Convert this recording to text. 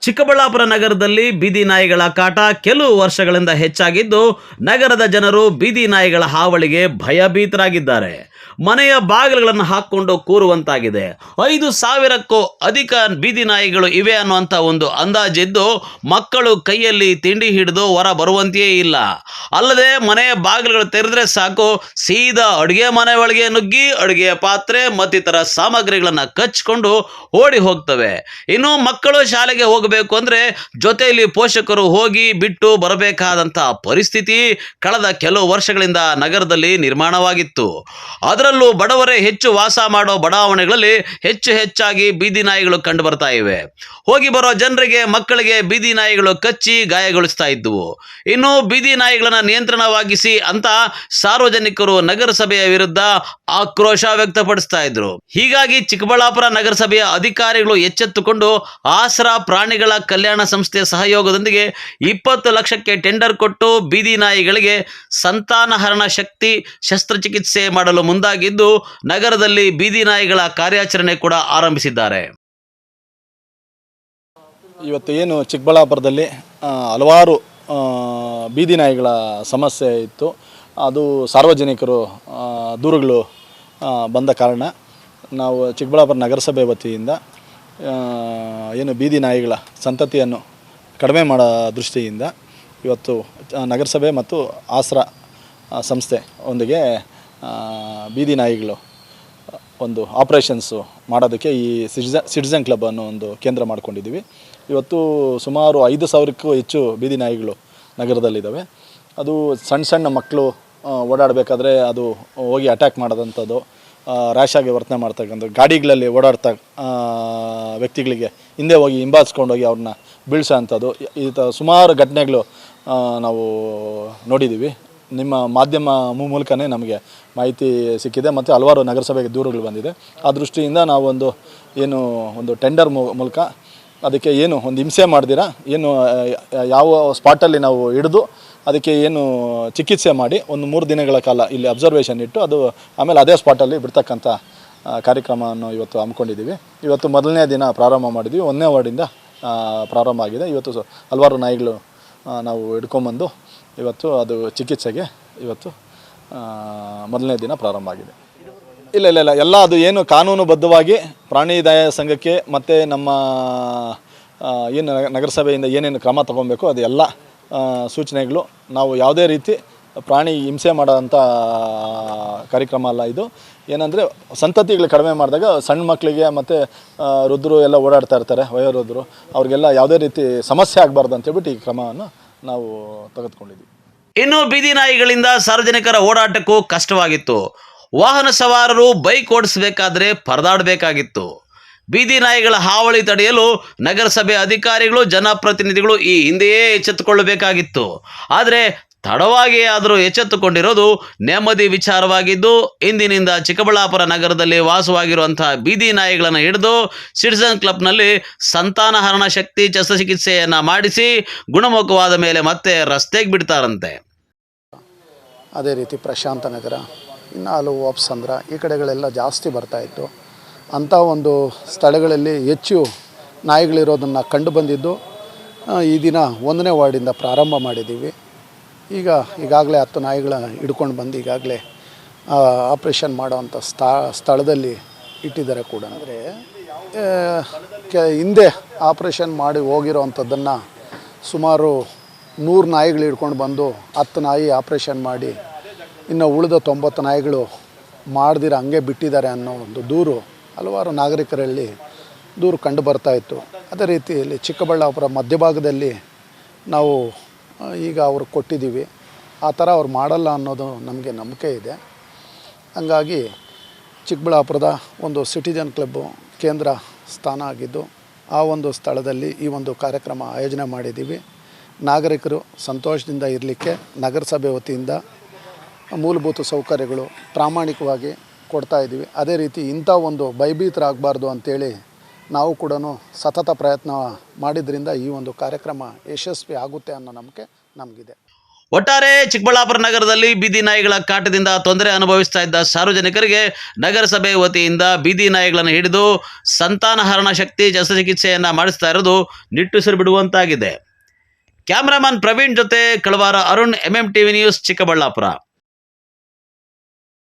ಚಿಕ್ಕಬಳ್ಳಾಪುರ ನಗರದಲ್ಲಿ ಬೀದಿ ನಾಯಿಗಳ ಕಾಟ ಕೆಲವು ವರ್ಷಗಳಿಂದ ಹೆಚ್ಚಾಗಿದ್ದು, ನಗರದ ಜನರು ಬೀದಿ ನಾಯಿಗಳ ಹಾವಳಿಗೆ ಭಯಭೀತರಾಗಿದ್ದಾರೆ. ಮನೆಯ ಬಾಗಿಲುಗಳನ್ನು ಹಾಕಿಕೊಂಡು ಕೂರುವಂತಾಗಿದೆ. 5,000ಕ್ಕೂ ಅಧಿಕ ಬೀದಿ ನಾಯಿಗಳು ಇವೆ ಅನ್ನುವಂಥ ಒಂದು ಅಂದಾಜಿದ್ದು, ಮಕ್ಕಳು ಕೈಯಲ್ಲಿ ತಿಂಡಿ ಹಿಡಿದು ಹೊರ ಬರುವಂತೆಯೇ ಇಲ್ಲ. ಅಲ್ಲದೆ ಮನೆಯ ಬಾಗಿಲುಗಳು ತೆರೆದ್ರೆ ಸಾಕು, ಸೀದಾ ಅಡುಗೆ ಮನೆ ಒಳಗೆ ನುಗ್ಗಿ ಅಡುಗೆಯ ಪಾತ್ರೆ ಮತ್ತಿತರ ಸಾಮಗ್ರಿಗಳನ್ನು ಕಚ್ಕೊಂಡು ಓಡಿ ಹೋಗ್ತವೆ. ಇನ್ನು ಮಕ್ಕಳು ಶಾಲೆಗೆ ಹೋಗಬೇಕು ಅಂದ್ರೆ ಜೊತೆಯಲ್ಲಿ ಪೋಷಕರು ಹೋಗಿ ಬಿಟ್ಟು ಬರಬೇಕಾದಂಥ ಪರಿಸ್ಥಿತಿ ಕಳೆದ ಕೆಲವು ವರ್ಷಗಳಿಂದ ನಗರದಲ್ಲಿ ನಿರ್ಮಾಣವಾಗಿತ್ತು. ಅದರಲ್ಲೂ ಬಡವರೇ ಹೆಚ್ಚು ವಾಸ ಮಾಡೋ ಬಡಾವಣೆಗಳಲ್ಲಿ ಹೆಚ್ಚಾಗಿ ಬೀದಿ ನಾಯಿಗಳು ಕಂಡು ಬರ್ತಾ ಇವೆ. ಹೋಗಿ ಬರೋ ಜನರಿಗೆ, ಮಕ್ಕಳಿಗೆ ಬೀದಿ ನಾಯಿಗಳು ಕಚ್ಚಿ ಗಾಯಗೊಳಿಸ್ತಾ ಇದ್ವು. ಇನ್ನು ಬೀದಿ ನಾಯಿಗಳನ್ನ ನಿಯಂತ್ರಣವಾಗಿಸಿ ಅಂತ ಸಾರ್ವಜನಿಕರು ನಗರಸಭೆಯ ವಿರುದ್ಧ ಆಕ್ರೋಶ ವ್ಯಕ್ತಪಡಿಸ್ತಾ ಇದ್ರು. ಹೀಗಾಗಿ ಚಿಕ್ಕಬಳ್ಳಾಪುರ ನಗರಸಭೆಯ ಅಧಿಕಾರಿಗಳು ಎಚ್ಚೆತ್ತುಕೊಂಡು ಆಸರಾ ಪ್ರಾಣಿಗಳ ಕಲ್ಯಾಣ ಸಂಸ್ಥೆ ಸಹಯೋಗದೊಂದಿಗೆ 20 ಲಕ್ಷಕ್ಕೆ ಟೆಂಡರ್ ಕೊಟ್ಟು ಬೀದಿ ನಾಯಿಗಳಿಗೆ ಸಂತಾನಹರಣ ಶಕ್ತಿ ಶಸ್ತ್ರಚಿಕಿತ್ಸೆ ಮಾಡಲು ಮುಂದಾಗಿದ್ದು, ನಗರದಲ್ಲಿ ಬೀದಿ ನಾಯಿಗಳ ಕಾರ್ಯಾಚರಣೆ ಕೂಡ ಆರಂಭಿಸಿದ್ದಾರೆ. ಇವತ್ತು ಏನು ಚಿಕ್ಕಬಳ್ಳಾಪುರದಲ್ಲಿ ಹಲವಾರು ಬೀದಿ ನಾಯಿಗಳ ಸಮಸ್ಯೆ ಇತ್ತು. ಅದು ಸಾರ್ವಜನಿಕರು ದೂರುಗಳು ಬಂದ ಕಾರಣ ನಾವು ಚಿಕ್ಕಬಳ್ಳಾಪುರ ನಗರಸಭೆ ವತಿಯಿಂದ ಏನು ಬೀದಿ ನಾಯಿಗಳ ಸಂತತಿಯನ್ನು ಕಡಿಮೆ ಮಾಡೋ ದೃಷ್ಟಿಯಿಂದ ಇವತ್ತು ನಗರಸಭೆ ಮತ್ತು ಆಸರಾ ಸಂಸ್ಥೆ ಒಂದಿಗೆ ಬೀದಿ ನಾಯಿಗಳು ಒಂದು ಆಪ್ರೇಷನ್ಸು ಮಾಡೋದಕ್ಕೆ ಈ ಸಿಟಿಜನ್ ಕ್ಲಬ್ ಅನ್ನೋ ಒಂದು ಕೇಂದ್ರ ಮಾಡ್ಕೊಂಡಿದ್ದೀವಿ. ಇವತ್ತು ಸುಮಾರು 5,000ಕ್ಕೂ ಹೆಚ್ಚು ಬೀದಿ ನಾಯಿಗಳು ನಗರದಲ್ಲಿದ್ದಾವೆ. ಅದು ಸಣ್ಣ ಮಕ್ಕಳು ಓಡಾಡಬೇಕಾದ್ರೆ ಅದು ಹೋಗಿ ಅಟ್ಯಾಕ್ ಮಾಡೋದಂಥದ್ದು, ರ್ಯಾಶಾಗಿ ವರ್ತನೆ ಮಾಡ್ತಕ್ಕಂಥ, ಗಾಡಿಗಳಲ್ಲಿ ಓಡಾಡ್ತಾ ವ್ಯಕ್ತಿಗಳಿಗೆ ಹಿಂದೆ ಹೋಗಿ ಹಿಂಬಾಲಿಸ್ಕೊಂಡೋಗಿ ಅವ್ರನ್ನ ಬೀಳ್ಸೋ ಅಂಥದ್ದು, ಈ ಸುಮಾರು ಘಟನೆಗಳು ನಾವು ನೋಡಿದ್ದೀವಿ. ನಿಮ್ಮ ಮಾಧ್ಯಮ ಮೂಲಕನೇ ನಮಗೆ ಮಾಹಿತಿ ಸಿಕ್ಕಿದೆ ಮತ್ತು ಹಲವಾರು ನಗರಸಭೆಗೆ ದೂರುಗಳು ಬಂದಿದೆ. ಆ ದೃಷ್ಟಿಯಿಂದ ನಾವು ಒಂದು ಟೆಂಡರ್ ಮೂಲಕ ಅದಕ್ಕೆ ಏನು ಒಂದು ಹಿಂಸೆ ಮಾಡ್ದಿರ ಯಾವ ಸ್ಪಾಟಲ್ಲಿ ನಾವು ಹಿಡಿದು ಅದಕ್ಕೆ ಚಿಕಿತ್ಸೆ ಮಾಡಿ 3 ದಿನಗಳ ಕಾಲ ಇಲ್ಲಿ ಅಬ್ಸರ್ವೇಷನ್ ಇಟ್ಟು ಅದು ಆಮೇಲೆ ಅದೇ ಸ್ಪಾಟಲ್ಲಿ ಬಿಡ್ತಕ್ಕಂಥ ಕಾರ್ಯಕ್ರಮವನ್ನು ಇವತ್ತು ಹಮ್ಮಿಕೊಂಡಿದ್ದೀವಿ. ಇವತ್ತು ಮೊದಲನೇ ದಿನ ಪ್ರಾರಂಭ ಮಾಡಿದ್ವಿ. 1ನೇ ವಾರ್ಡಿಂದ ಪ್ರಾರಂಭ ಆಗಿದೆ. ಇವತ್ತು ಹಲವಾರು ನಾಯಿಗಳು ನಾವು ಹಿಡ್ಕೊಂಬಂದು ಇವತ್ತು ಅದು ಚಿಕಿತ್ಸೆಗೆ ಇವತ್ತು ಮೊದಲನೇ ದಿನ ಪ್ರಾರಂಭ ಆಗಿದೆ. ಇಲ್ಲ ಎಲ್ಲ ಅದು ಏನು ಕಾನೂನುಬದ್ಧವಾಗಿ ಪ್ರಾಣಿ ದಯಾ ಸಂಘಕ್ಕೆ ಮತ್ತು ನಮ್ಮ ಏನು ನಗರಸಭೆಯಿಂದ ಏನೇನು ಕ್ರಮ ತಗೊಬೇಕು ಅದು ಎಲ್ಲ ಸೂಚನೆಗಳು. ನಾವು ಯಾವುದೇ ರೀತಿ ಪ್ರಾಣಿ ಹಿಂಸೆ ಮಾಡೋಂಥ ಕಾರ್ಯಕ್ರಮ ಅಲ್ಲ ಇದು. ಏನಂದರೆ ಸಂತತಿಗಳು ಕಡಿಮೆ ಮಾಡಿದಾಗ ಸಣ್ಣ ಮಕ್ಕಳಿಗೆ ಮತ್ತು ವೃದ್ಧರು ಎಲ್ಲ ಓಡಾಡ್ತಾ ಇರ್ತಾರೆ, ವಯೋವೃದ್ಧರು, ಅವ್ರಿಗೆಲ್ಲ ಯಾವುದೇ ರೀತಿ ಸಮಸ್ಯೆ ಆಗಬಾರ್ದು ಅಂತೇಳ್ಬಿಟ್ಟು ಈ ಕ್ರಮವನ್ನು ನಾವು ತೆಗೆದುಕೊಂಡಿದ್ದೀವಿ. ಇನ್ನು ಬೀದಿ ನಾಯಿಗಳಿಂದ ಸಾರ್ವಜನಿಕರ ಓಡಾಟಕ್ಕೂ ಕಷ್ಟವಾಗಿತ್ತು. ವಾಹನ ಸವಾರರು ಬೈಕ್ ಓಡಿಸಬೇಕಾದ್ರೆ ಪರದಾಡಬೇಕಾಗಿತ್ತು. ಬೀದಿ ನಾಯಿಗಳ ಹಾವಳಿ ತಡೆಯಲು ನಗರಸಭೆ ಅಧಿಕಾರಿಗಳು, ಜನಪ್ರತಿನಿಧಿಗಳು ಈ ಹಿಂದೆಯೇ ಎಚ್ಚೆತ್ತುಕೊಳ್ಳಬೇಕಾಗಿತ್ತು. ಆದರೆ ತಡವಾಗಿ ಆದರೂ ಎಚ್ಚೆತ್ತುಕೊಂಡಿರೋದು ನೆಮ್ಮದಿ ವಿಚಾರವಾಗಿದ್ದು, ಇಂದಿನಿಂದ ಚಿಕ್ಕಬಳ್ಳಾಪುರ ನಗರದಲ್ಲಿ ವಾಸವಾಗಿರುವಂತಹ ಬೀದಿ ನಾಯಿಗಳನ್ನು ಹಿಡಿದು ಸಿಟಿಜನ್ ಕ್ಲಬ್ನಲ್ಲಿ ಸಂತಾನಹರಣ ಶಕ್ತಿ ಶಸ್ತ್ರಚಿಕಿತ್ಸೆಯನ್ನು ಮಾಡಿಸಿ ಗುಣಮುಖವಾದ ಮೇಲೆ ಮತ್ತೆ ರಸ್ತೆಗೆ ಬಿಡ್ತಾರಂತೆ. ಅದೇ ರೀತಿ ಪ್ರಶಾಂತ ನಗರ, ಇನ್ನು ಹಲವು ವಾಪ್ಸಂದ್ರ ಈ ಕಡೆಗಳೆಲ್ಲ ಜಾಸ್ತಿ ಬರ್ತಾಯಿತ್ತು. ಅಂಥ ಒಂದು ಸ್ಥಳಗಳಲ್ಲಿ ಹೆಚ್ಚು ನಾಯಿಗಳಿರೋದನ್ನು ಕಂಡು ಬಂದಿದ್ದು ಈ ದಿನ 1ನೇ ವಾರ್ಡಿಂದ ಪ್ರಾರಂಭ ಮಾಡಿದ್ದೀವಿ. ಈಗಾಗಲೇ 10 ನಾಯಿಗಳ ಹಿಡ್ಕೊಂಡು ಬಂದು ಈಗಾಗಲೇ ಆಪ್ರೇಷನ್ ಮಾಡೋವಂಥ ಸ್ಥಳದಲ್ಲಿ ಇಟ್ಟಿದ್ದಾರೆ ಕೂಡ. ಅಂದರೆ ಹಿಂದೆ ಆಪ್ರೇಷನ್ ಮಾಡಿ ಹೋಗಿರೋ ಅಂಥದ್ದನ್ನು ಸುಮಾರು 100 ನಾಯಿಗಳು ಹಿಡ್ಕೊಂಡು ಬಂದು 10 ನಾಯಿ ಆಪ್ರೇಷನ್ ಮಾಡಿ ಇನ್ನು ಉಳಿದ 90 ನಾಯಿಗಳು ಮಾಡ್ದಿರ ಹಂಗೆ ಬಿಟ್ಟಿದ್ದಾರೆ ಅನ್ನೋ ಒಂದು ದೂರು ಹಲವಾರು ನಾಗರಿಕರಲ್ಲಿ ದೂರು ಕಂಡು ಬರ್ತಾಯಿತ್ತು. ಅದೇ ರೀತಿಯಲ್ಲಿ ಚಿಕ್ಕಬಳ್ಳಾಪುರ ಮಧ್ಯಭಾಗದಲ್ಲಿ ನಾವು ಈಗ ಅವ್ರು ಕೊಟ್ಟಿದ್ದೀವಿ. ಆ ಥರ ಅವ್ರು ಮಾಡಲ್ಲ ಅನ್ನೋದು ನಮಗೆ ನಂಬಿಕೆ ಇದೆ. ಹಂಗಾಗಿ ಚಿಕ್ಕಬಳ್ಳಾಪುರದ ಒಂದು ಸಿಟಿಜನ್ ಕ್ಲಬ್ಬು ಕೇಂದ್ರ ಸ್ಥಾನ ಆಗಿದ್ದು ಆ ಒಂದು ಸ್ಥಳದಲ್ಲಿ ಈ ಒಂದು ಕಾರ್ಯಕ್ರಮ ಆಯೋಜನೆ ಮಾಡಿದ್ದೀವಿ. ನಾಗರಿಕರು ಸಂತೋಷದಿಂದ ಇರಲಿಕ್ಕೆ ನಗರಸಭೆ ವತಿಯಿಂದ ಮೂಲಭೂತ ಸೌಕರ್ಯಗಳು ಪ್ರಾಮಾಣಿಕವಾಗಿ ಕೊಡ್ತಾಯಿದ್ದೀವಿ. ಅದೇ ರೀತಿ ಇಂಥ ಒಂದು ಭಯಭೀತರಾಗಬಾರ್ದು ಅಂಥೇಳಿ ನಾವು ಕೂಡ ಸತತ ಪ್ರಯತ್ನ ಮಾಡಿದ್ರಿಂದ ಈ ಒಂದು ಕಾರ್ಯಕ್ರಮ ಯಶಸ್ವಿ ಆಗುತ್ತೆ ಅನ್ನೋ ನಂಬಿಕೆ ನಮಗಿದೆ. ಒಟ್ಟಾರೆ ಚಿಕ್ಕಬಳ್ಳಾಪುರ ನಗರದಲ್ಲಿ ಬೀದಿ ನಾಯಿಗಳ ಕಾಟದಿಂದ ತೊಂದರೆ ಅನುಭವಿಸ್ತಾ ಇದ್ದ ಸಾರ್ವಜನಿಕರಿಗೆ ನಗರಸಭೆ ವತಿಯಿಂದ ಬೀದಿ ನಾಯಿಗಳನ್ನು ಹಿಡಿದು ಸಂತಾನಹರಣ ಶಕ್ತಿ ಶಸ್ತ್ರಚಿಕಿತ್ಸೆಯನ್ನು ಮಾಡಿಸ್ತಾ ಇರೋದು ನಿಟ್ಟುಸಿರು ಬಿಡುವಂತಾಗಿದೆ. ಕ್ಯಾಮ್ರಾಮನ್ ಪ್ರವೀಣ್ ಜೊತೆ ಕಳವಾರ ಅರುಣ್, MMTV ನ್ಯೂಸ್, ಚಿಕ್ಕಬಳ್ಳಾಪುರ.